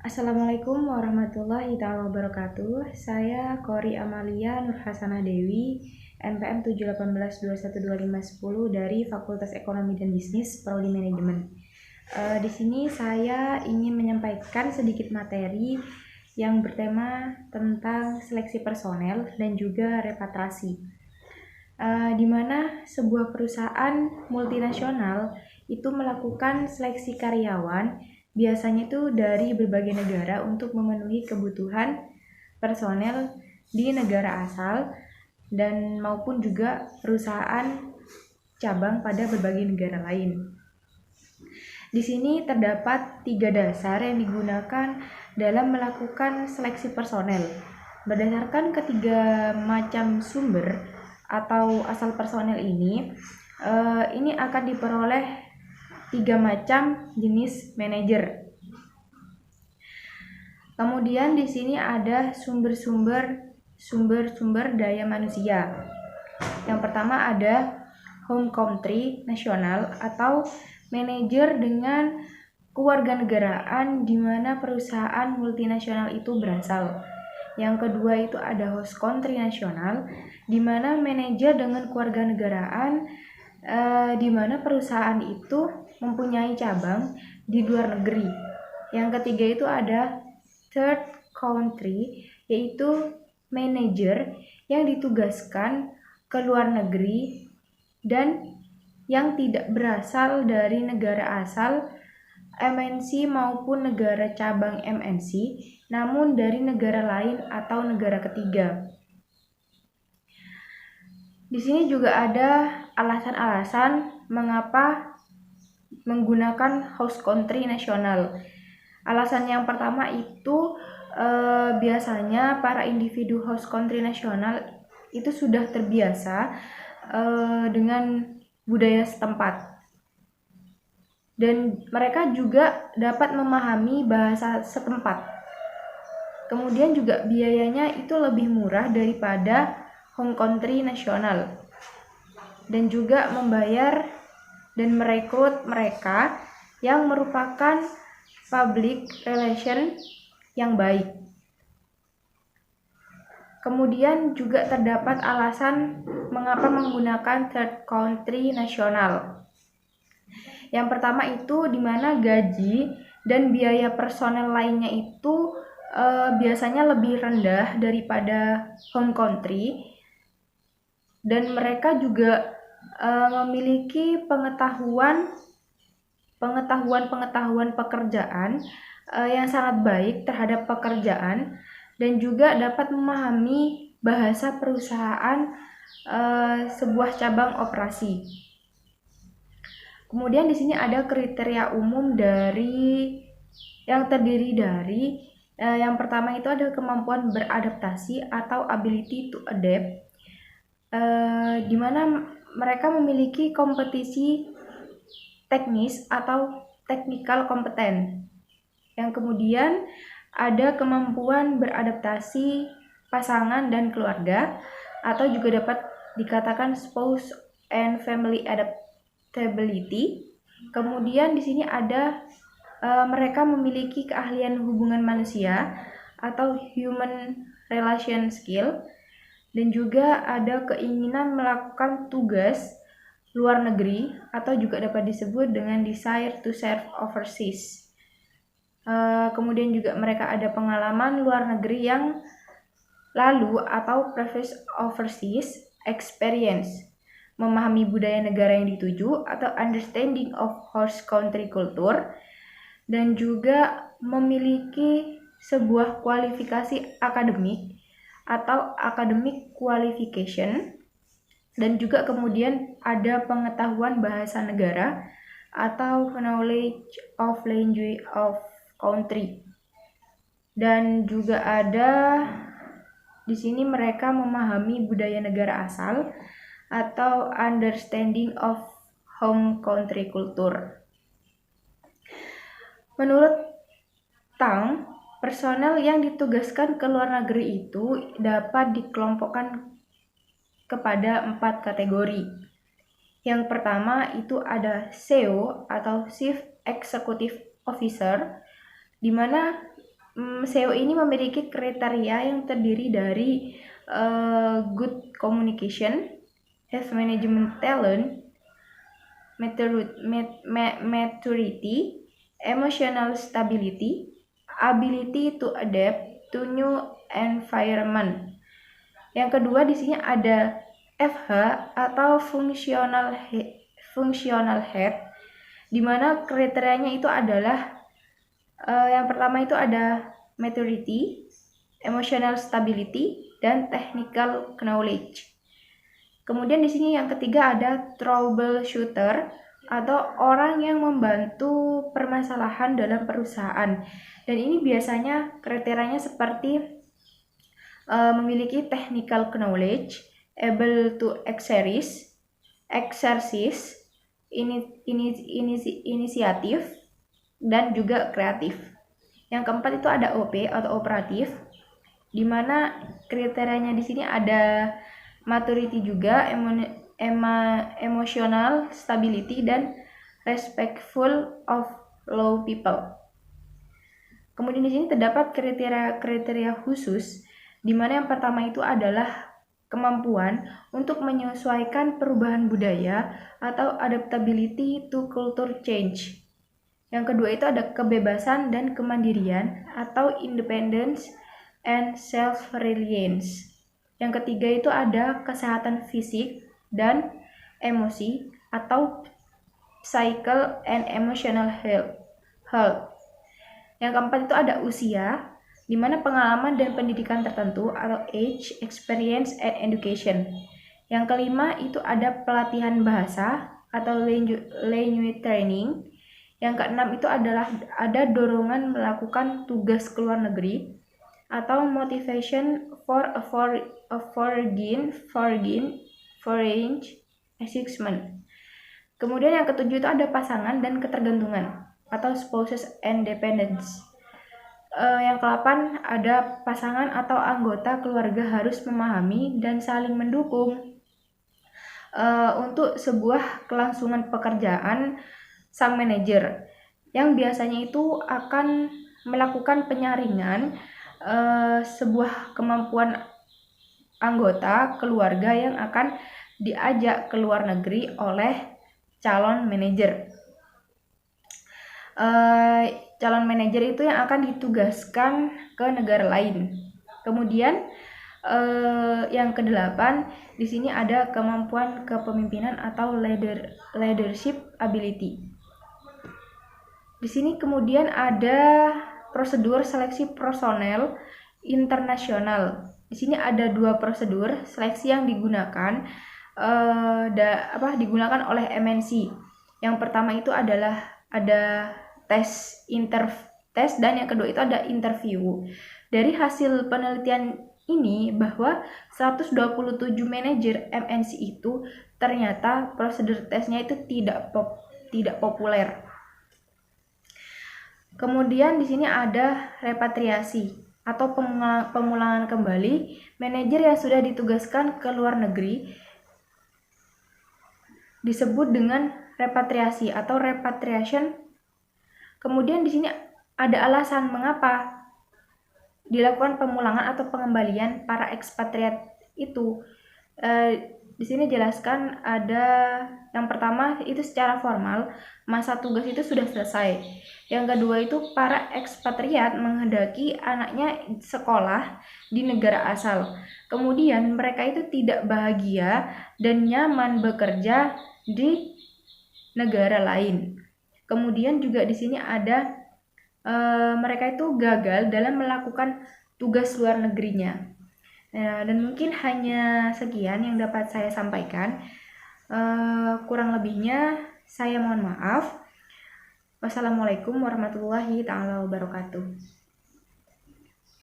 Assalamualaikum warahmatullahi wabarakatuh. Saya Kori Amalia Nurhasanah Dewi, NPM 718212510 dari Fakultas Ekonomi dan Bisnis, Prodi Manajemen. Di sini saya ingin menyampaikan sedikit materi yang bertema tentang seleksi personel dan juga repatriasi. Di mana sebuah perusahaan multinasional itu melakukan seleksi karyawan biasanya itu dari berbagai negara untuk memenuhi kebutuhan personel di negara asal dan maupun juga perusahaan cabang pada berbagai negara lain. Di sini terdapat 3 dasar yang digunakan dalam melakukan seleksi personel. Berdasarkan ketiga macam sumber atau asal personel ini akan diperoleh 3 macam jenis manajer. Kemudian di sini ada sumber-sumber daya manusia. Yang pertama ada home country nasional atau manajer dengan kewarganegaraan di mana perusahaan multinasional itu berasal. Yang kedua itu ada host country nasional di mana manajer dengan kewarganegaraan di mana perusahaan itu mempunyai cabang di luar negeri. Yang ketiga itu ada third country, yaitu manajer yang ditugaskan ke luar negeri dan yang tidak berasal dari negara asal MNC maupun negara cabang MNC, namun dari negara lain atau negara ketiga. Di sini juga ada alasan-alasan mengapa menggunakan host country nasional. Alasan yang pertama itu biasanya para individu host country nasional itu sudah terbiasa dengan budaya setempat. Dan mereka juga dapat memahami bahasa setempat. Kemudian juga biayanya itu lebih murah daripada home country nasional. Dan juga membayar dan merekrut mereka yang merupakan public relation yang baik. Kemudian juga terdapat alasan mengapa menggunakan third country nasional. Yang pertama itu di mana gaji dan biaya personel lainnya itu biasanya lebih rendah daripada home country, dan mereka juga memiliki pengetahuan pekerjaan yang sangat baik terhadap pekerjaan dan juga dapat memahami bahasa perusahaan sebuah cabang operasi. Kemudian di sini ada kriteria umum yang terdiri dari yang pertama itu ada kemampuan beradaptasi atau ability to adapt, di mana mereka memiliki kompetisi teknis atau technical competence. Yang kemudian ada kemampuan beradaptasi pasangan dan keluarga atau juga dapat dikatakan spouse and family adaptability. Kemudian di sini ada mereka memiliki keahlian hubungan manusia atau human relation skill, dan juga ada keinginan melakukan tugas luar negeri atau juga dapat disebut dengan desire to serve overseas. Kemudian juga mereka ada pengalaman luar negeri yang lalu atau previous overseas experience, memahami budaya negara yang dituju atau understanding of host country culture, dan juga memiliki sebuah kualifikasi akademik atau academic qualification, dan juga kemudian ada pengetahuan bahasa negara atau knowledge of language of country. Dan juga ada di sini mereka memahami budaya negara asal atau understanding of home country culture. Menurut Tang, personel yang ditugaskan ke luar negeri itu dapat dikelompokkan kepada 4 kategori. Yang pertama itu ada CEO atau Chief Executive Officer, di mana SEO ini memiliki kriteria yang terdiri dari good communication, have management talent, maturity, emotional stability, ability to adapt to new environment. Yang kedua di sini ada FH atau functional head, di mana kriterianya itu adalah yang pertama itu ada maturity, emotional stability, dan technical knowledge. Kemudian di sini yang ketiga ada troubleshooter atau orang yang membantu permasalahan dalam perusahaan. Dan ini biasanya kriterianya seperti memiliki technical knowledge, able to exercise, inisiatif, dan juga kreatif. Yang keempat itu ada OP atau operatif, di mana kriterianya di sini ada maturity juga, emotional stability, dan respectful of low people. Kemudian di sini terdapat kriteria khusus, di mana yang pertama itu adalah kemampuan untuk menyesuaikan perubahan budaya atau adaptability to culture change. Yang kedua itu ada kebebasan dan kemandirian atau independence and self-reliance. Yang ketiga itu ada kesehatan fisik dan emosi atau psychical and emotional health. Yang keempat itu ada usia, di mana pengalaman dan pendidikan tertentu atau age, experience, and education. Yang kelima itu ada pelatihan bahasa atau language training. Yang keenam itu adalah ada dorongan melakukan tugas ke luar negeri atau motivation for a foreign assessment. Kemudian yang ketujuh itu ada pasangan dan ketergantungan atau spouses and dependence. Yang ke-8 ada pasangan atau anggota keluarga harus memahami dan saling mendukung untuk sebuah kelangsungan pekerjaan sang manajer, yang biasanya itu akan melakukan penyaringan sebuah kemampuan anggota keluarga yang akan diajak ke luar negeri oleh calon manajer. Calon manajer itu yang akan ditugaskan ke negara lain. Kemudian yang ke-8 di sini ada kemampuan kepemimpinan atau leadership ability. Di sini kemudian ada prosedur seleksi personel internasional. Di sini ada 2 prosedur seleksi yang digunakan digunakan oleh MNC. Yang pertama itu adalah ada tes dan yang kedua itu ada interview. Dari hasil penelitian ini bahwa 127 manajer MNC itu ternyata prosedur tesnya itu tidak populer. Kemudian di sini ada repatriasi atau pemulangan kembali manajer yang sudah ditugaskan ke luar negeri, disebut dengan repatriasi atau repatriation. Kemudian di sini ada alasan mengapa dilakukan pemulangan atau pengembalian para ekspatriat itu. Di sini jelaskan ada yang pertama itu secara formal masa tugas itu sudah selesai. Yang kedua itu para ekspatriat menghendaki anaknya sekolah di negara asal. Kemudian mereka itu tidak bahagia dan nyaman bekerja di negara lain. Kemudian juga di sini ada mereka itu gagal dalam melakukan tugas luar negerinya. Dan mungkin hanya sekian yang dapat saya sampaikan. Kurang lebihnya saya mohon maaf. Wassalamualaikum warahmatullahi wabarakatuh.